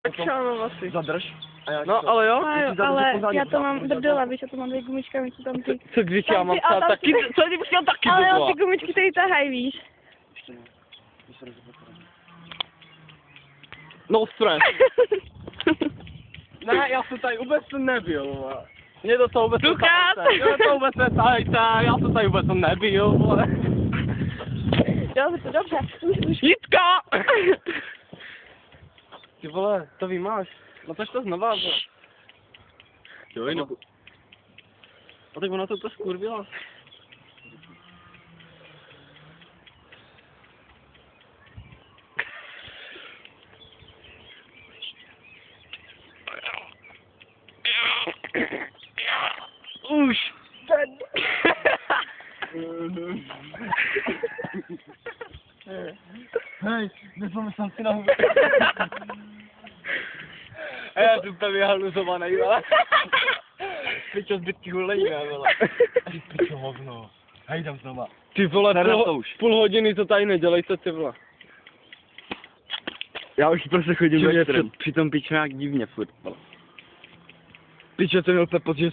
Tak šáno asi. Zadrž. No, ale jo. Ale já to mám brdela, víš, já to mám dvě gumička, my tam ty... Co když já mám psát taky, co kdybych chtěl taky Ale dovolat? ty gumičky tady tahají, víš. No stress. Ne, já jsem tady vůbec nebyl, vole. Mě do toho vůbec Duchát! Mě do toho vůbec netahejte, já jsem tady vůbec nebyl, vole. Dobře, dobře. Jitka! Ty vole, to vymáš. Natož to znova, vole. Jo, jinak. A tak ona to úplně skurvila. Už! Hej, nepomyslel si na hubu. A já jsem úplně vyhaluzovaný, vole. Pičo zbytky hulení, vole. Pičo hovno. Hej, jdem znova. Ty vole, Nera to už. půl hodiny to tady nedělejte, ty vole. Já už prostě chodím Čím je při tom piču nějak divně furt. Pičo, to měl úplně pocit, že